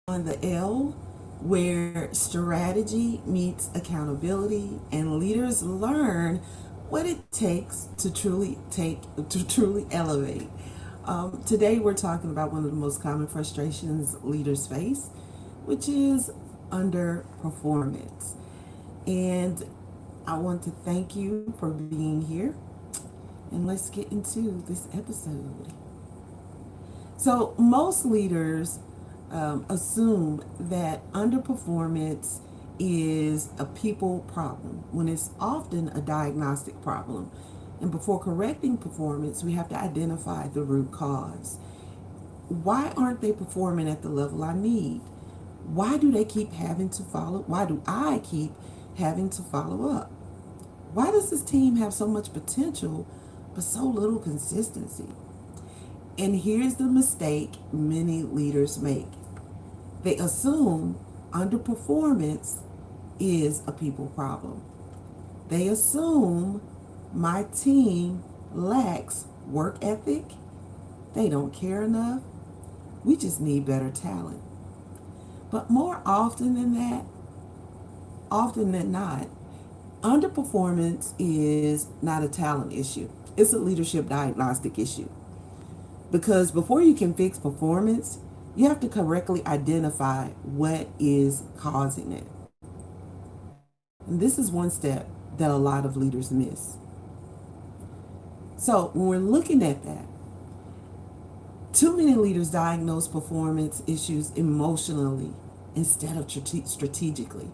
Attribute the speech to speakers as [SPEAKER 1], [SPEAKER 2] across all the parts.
[SPEAKER 1] on the L, where strategy meets accountability and leaders learn what it takes to truly elevate. Today we're talking about one of the most common frustrations leaders face, which is underperformance. And I want to thank you for being here, and let's get into this episode. So, most leaders assume that underperformance is a people problem when it's often a diagnostic problem. And before correcting performance, we have to identify the root cause. Why aren't they performing at the level I need? Why do they keep having to follow? Why do I keep having to follow up? Why does this team have so much potential but so little consistency? And here's the mistake many leaders make: they assume underperformance is a people problem. They assume my team lacks work ethic, they don't care enough, we just need better talent. But more often than not, underperformance is not a talent issue. It's a leadership diagnostic issue. Because before you can fix performance, you have to correctly identify what is causing it. And this is one step that a lot of leaders miss. So, when we're looking at that, too many leaders diagnose performance issues emotionally instead of strategically.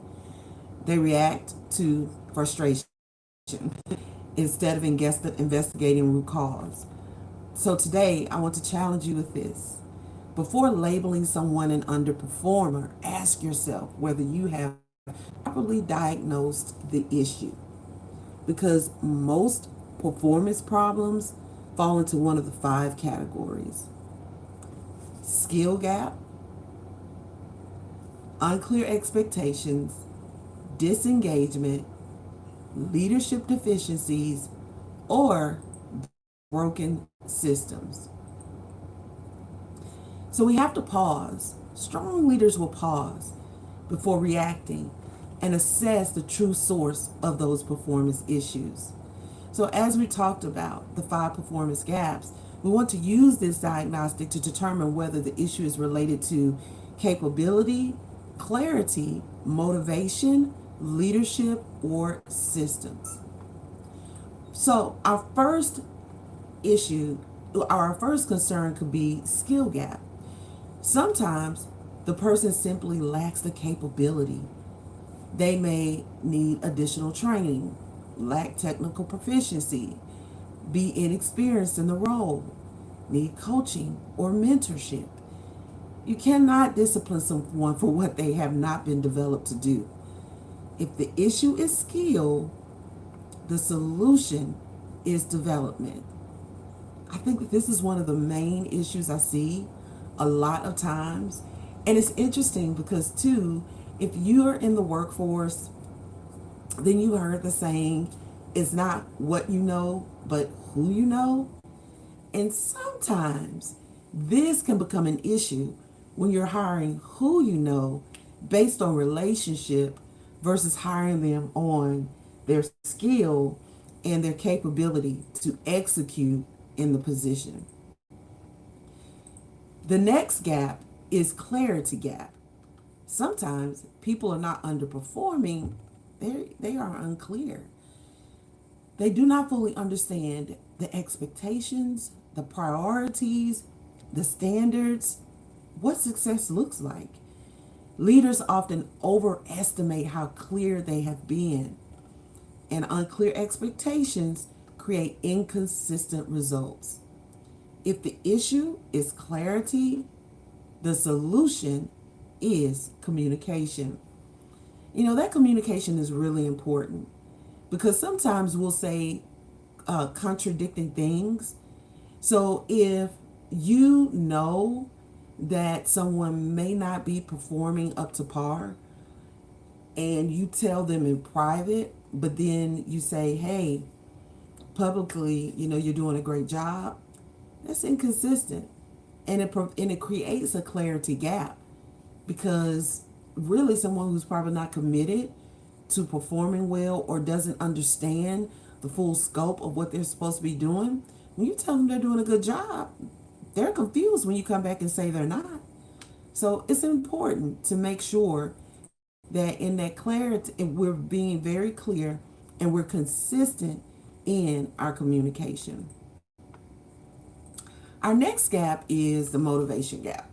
[SPEAKER 1] They react to frustration instead of investigating root cause. So today, I want to challenge you with this. Before labeling someone an underperformer, ask yourself whether you have properly diagnosed the issue. Because most performance problems fall into one of the five categories: skill gap, unclear expectations, disengagement, leadership deficiencies, or broken systems. So we have to pause. Strong leaders will pause before reacting and assess the true source of those performance issues. So, as we talked about the five performance gaps, we want to use this diagnostic to determine whether the issue is related to capability, clarity, motivation, leadership, or systems. So, issue, our first concern could be skill gap. Sometimes the person simply lacks the capability. They may need additional training, lack technical proficiency, be inexperienced in the role, need coaching or mentorship. You cannot discipline someone for what they have not been developed to do. If the issue is skill, the solution is development. I think that this is one of the main issues I see a lot of times. And it's interesting because, too, if you're in the workforce, then you heard the saying, it's not what you know, but who you know. And sometimes this can become an issue when you're hiring who you know based on relationship versus hiring them on their skill and their capability to execute in the position. The next gap is clarity gap. Sometimes people are not underperforming, they are unclear. They do not fully understand the expectations, the priorities, the standards, what success looks like. Leaders often overestimate how clear they have been, and unclear expectations create inconsistent results. If the issue is clarity, the solution is communication. That communication is really important because sometimes we'll say contradicting things. So if you know that someone may not be performing up to par and you tell them in private, but then you say, hey, publicly, you're doing a great job, that's inconsistent. And it creates a clarity gap. because really someone who's probably not committed to performing well or doesn't understand the full scope of what they're supposed to be doing, when you tell them they're doing a good job, they're confused when you come back and say they're not. So it's important to make sure that in that clarity, we're being very clear and we're consistent in our communication. Our next gap is the motivation gap.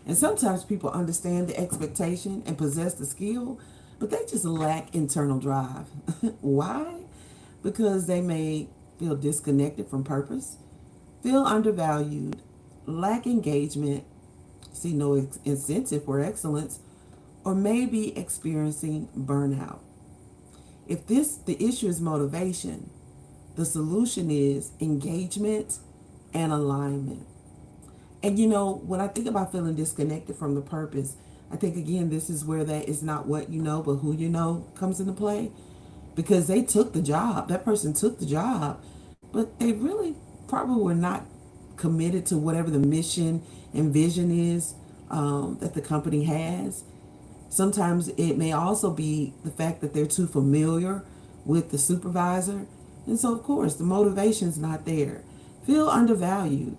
[SPEAKER 1] And sometimes people understand the expectation and possess the skill, but they just lack internal drive. Why? Because they may feel disconnected from purpose, feel undervalued, lack engagement, see no incentive for excellence, or maybe experiencing burnout. If the issue is motivation, the solution is engagement and alignment. And when I think about feeling disconnected from the purpose, I think again this is where that is not what you know, but who you know comes into play. Because they took the job, that person took the job, but they really probably were not committed to whatever the mission and vision is that the company has. Sometimes it may also be the fact that they're too familiar with the supervisor. And so, of course, the motivation's not there. Feel undervalued.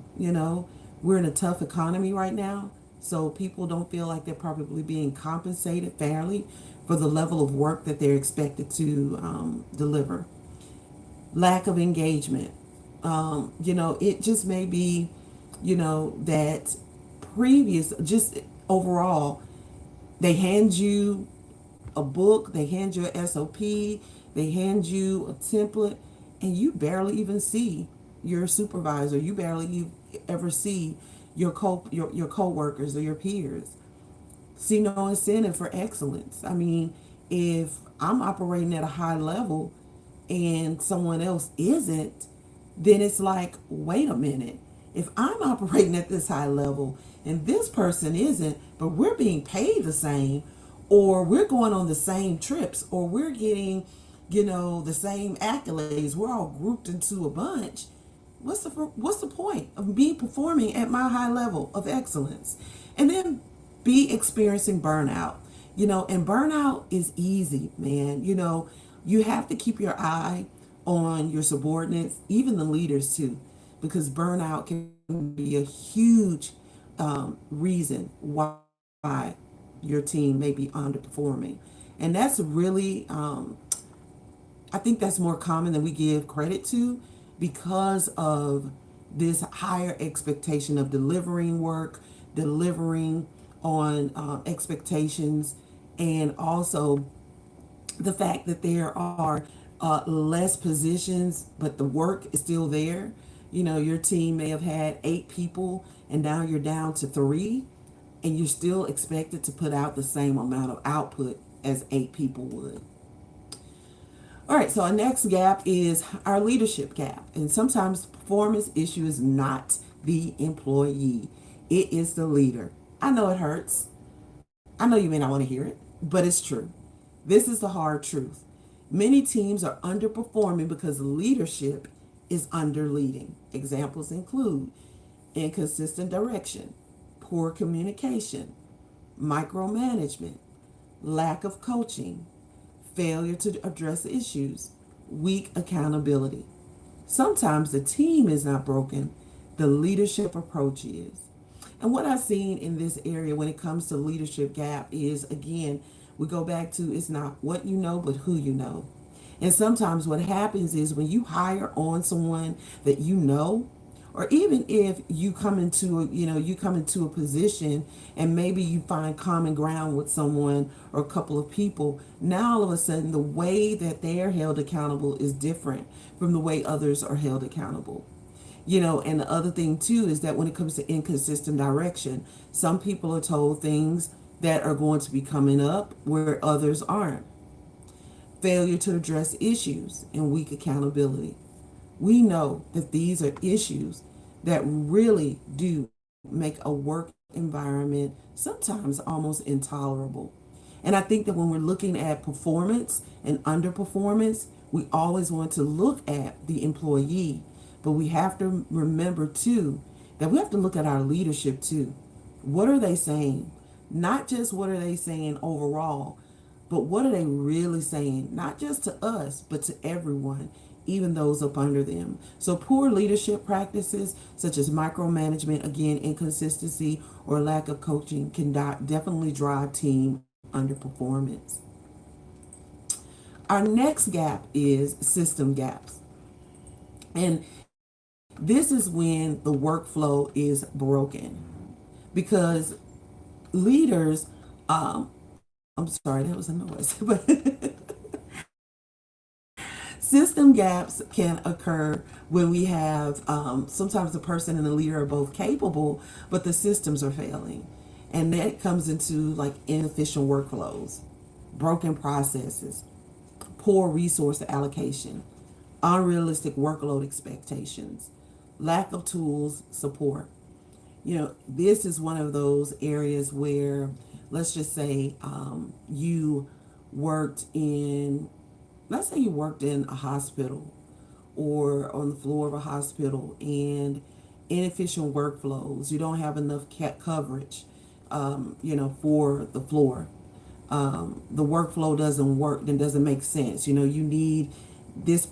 [SPEAKER 1] We're in a tough economy right now. So people don't feel like they're probably being compensated fairly for the level of work that they're expected to deliver. Lack of engagement. It just may be, that just overall, they hand you a book, they hand you an SOP, they hand you a template, and you barely even see your supervisor. You barely ever see your co-workers or your peers. See no incentive for excellence. I mean, if I'm operating at a high level and someone else isn't, then it's like, wait a minute. If I'm operating at this high level and this person isn't, but we're being paid the same, or we're going on the same trips, or we're getting, the same accolades, we're all grouped into a bunch. What's the point of me performing at my high level of excellence? And then be experiencing burnout. And burnout is easy, man. You have to keep your eye on your subordinates, even the leaders too, because burnout can be a huge reason why your team may be underperforming. And that's really, I think that's more common than we give credit to because of this higher expectation of delivering work, delivering on expectations, and also the fact that there are less positions, but the work is still there. Your team may have had 8 people and now you're down to 3, and you're still expected to put out the same amount of output as 8 people would. All right, so our next gap is our leadership gap. And sometimes the performance issue is not the employee, it is the leader. I know it hurts. I know you may not want to hear it, but it's true. This is the hard truth. Many teams are underperforming because leadership is under leading. Examples include inconsistent direction, poor communication, micromanagement, lack of coaching, failure to address issues, weak accountability. Sometimes the team is not broken, the leadership approach is. And what I've seen in this area when it comes to leadership gap is, again, we go back to it's not what you know, but who you know. And sometimes what happens is when you hire on someone that you know, or even if you come into a position and maybe you find common ground with someone or a couple of people, now all of a sudden the way that they're held accountable is different from the way others are held accountable. And the other thing too is that when it comes to inconsistent direction, some people are told things that are going to be coming up where others aren't. Failure to address issues and weak accountability. We know that these are issues that really do make a work environment sometimes almost intolerable. And I think that when we're looking at performance and underperformance, we always want to look at the employee, but we have to remember too that we have to look at our leadership too. What are they saying? Not just what are they saying overall, but what are they really saying, not just to us, but to everyone, even those up under them. So poor leadership practices such as micromanagement, again, inconsistency or lack of coaching can definitely drive team underperformance. Our next gap is system gaps. And this is when the workflow is broken because leaders, I'm sorry, that was a noise, but system gaps can occur when we have sometimes the person and the leader are both capable, but the systems are failing. And that comes into like inefficient workflows, broken processes, poor resource allocation, unrealistic workload expectations, lack of tools, support. This is one of those areas where, let's just say, you worked in, let's say you worked in a hospital or on the floor of a hospital and inefficient workflows. You don't have enough coverage, for the floor. The workflow doesn't work and doesn't make sense. You need this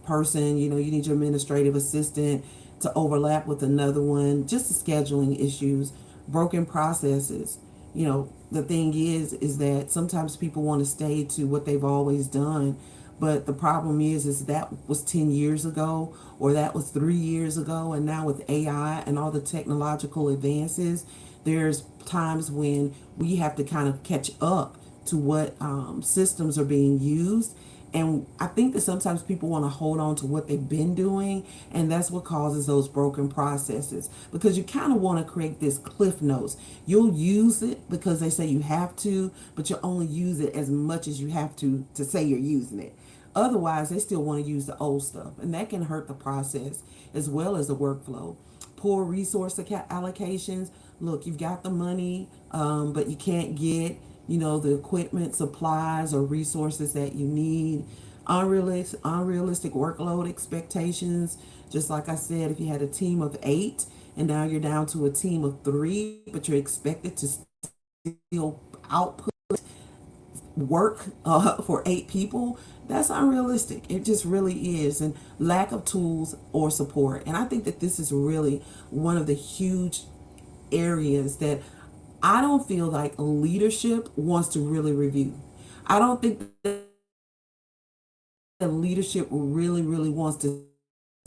[SPEAKER 1] person. You need your administrative assistant to overlap with another one. Just the scheduling issues, broken processes. The thing is that sometimes people want to stay to what they've always done, but the problem is that was 10 years ago or that was 3 years ago, and now with AI and all the technological advances, there's times when we have to kind of catch up to what systems are being used. And I think that sometimes people want to hold on to what they've been doing, and that's what causes those broken processes. Because you kind of want to create this cliff notes. You'll use it because they say you have to, but you'll only use it as much as you have to say you're using it. Otherwise, they still want to use the old stuff, and that can hurt the process as well as the workflow. Poor resource allocations. Look, you've got the money, but you can't get the equipment, supplies, or resources that you need. Unrealistic workload expectations. Just like I said, if you had a team of 8 and now you're down to a team of 3, but you're expected to still output work for 8 people, that's unrealistic. It just really is. And lack of tools or support. And I think that this is really one of the huge areas that I don't feel like leadership wants to really review. I don't think that leadership really, really wants to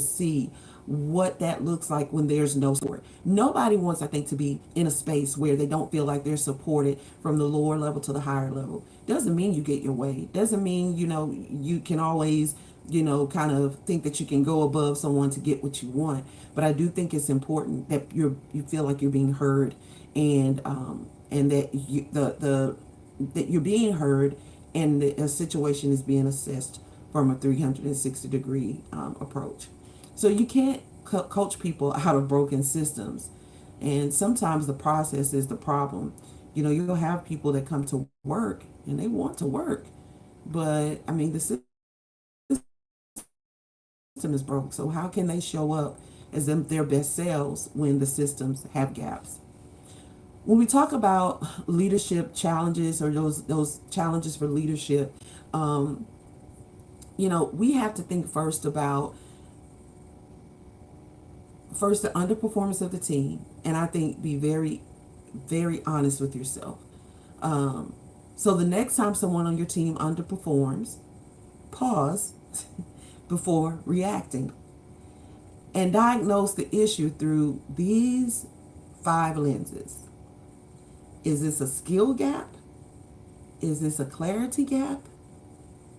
[SPEAKER 1] see what that looks like when there's no support. Nobody wants, I think, to be in a space where they don't feel like they're supported from the lower level to the higher level. Doesn't mean you get your way. Doesn't mean, you can always, kind of think that you can go above someone to get what you want. But I do think it's important that you feel like you're being heard, and that that you're being heard, and the situation is being assessed from a 360-degree approach. So you can't coach people out of broken systems. And sometimes the process is the problem. You'll have people that come to work and they want to work. But, I mean, the system is broke. So how can they show up as their best selves when the systems have gaps? When we talk about leadership challenges or those challenges for leadership, we have to think first the underperformance of the team, and I think be very, very honest with yourself. So the next time someone on your team underperforms, pause before reacting and diagnose the issue through these 5 lenses. Is this a skill gap? Is this a clarity gap?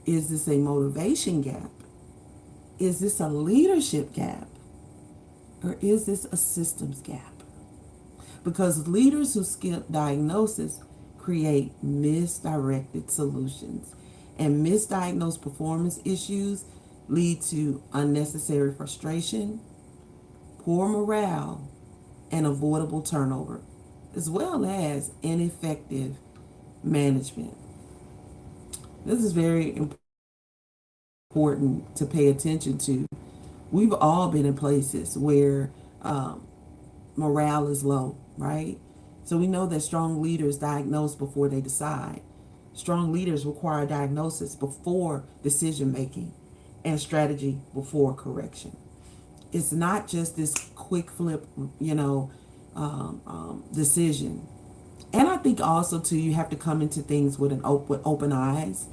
[SPEAKER 1] Is this a motivation gap? Is this a leadership gap? Or is this a systems gap? Because leaders who skip diagnosis create misdirected solutions. And misdiagnosed performance issues lead to unnecessary frustration, poor morale, and avoidable turnover, as well as ineffective management. This is very important to pay attention to. We've all been in places where morale is low, right? So we know that strong leaders diagnose before they decide. Strong leaders require diagnosis before decision making and strategy before correction. It's not just this quick flip, decision. And I think also too, you have to come into things with with open eyes,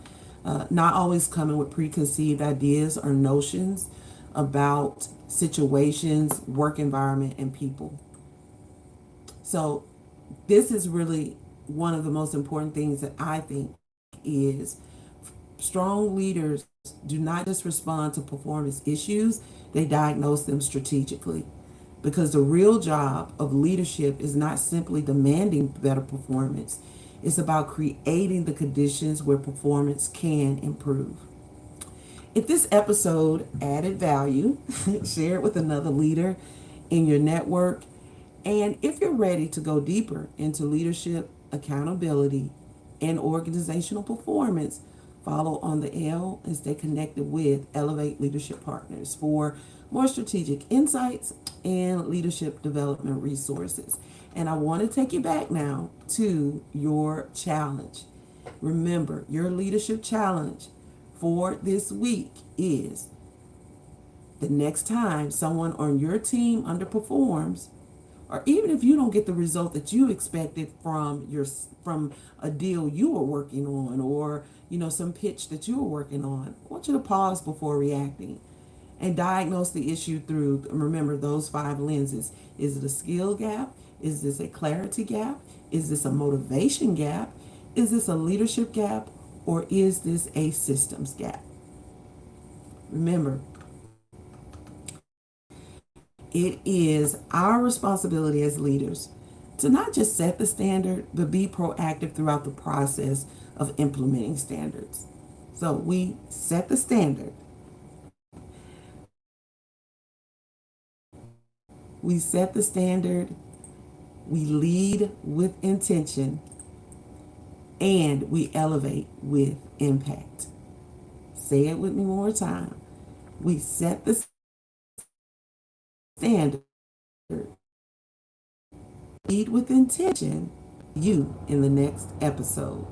[SPEAKER 1] not always coming with preconceived ideas or notions about situations, work environment, and people. So this is really one of the most important things that I think is strong leaders do not just respond to performance issues, they diagnose them strategically. Because the real job of leadership is not simply demanding better performance, it's about creating the conditions where performance can improve. If this episode added value, share it with another leader in your network. And if you're ready to go deeper into leadership, accountability, and organizational performance, follow on the L and stay connected with Elevate Leadership Partners for more strategic insights and leadership development resources. And I want to take you back now to your challenge. Remember, your leadership challenge for this week is the next time someone on your team underperforms, or even if you don't get the result that you expected from a deal you were working on, or some pitch that you were working on, I want you to pause before reacting and diagnose the issue through, remember, those 5 lenses. Is it a skill gap? Is this a clarity gap? Is this a motivation gap? Is this a leadership gap? Or is this a systems gap? Remember, it is our responsibility as leaders to not just set the standard, but be proactive throughout the process of implementing standards. So we set the standard. We set the standard. We lead with intention. And we elevate with impact. Say it with me one more time. We set the standard, lead with intention. You in the next episode.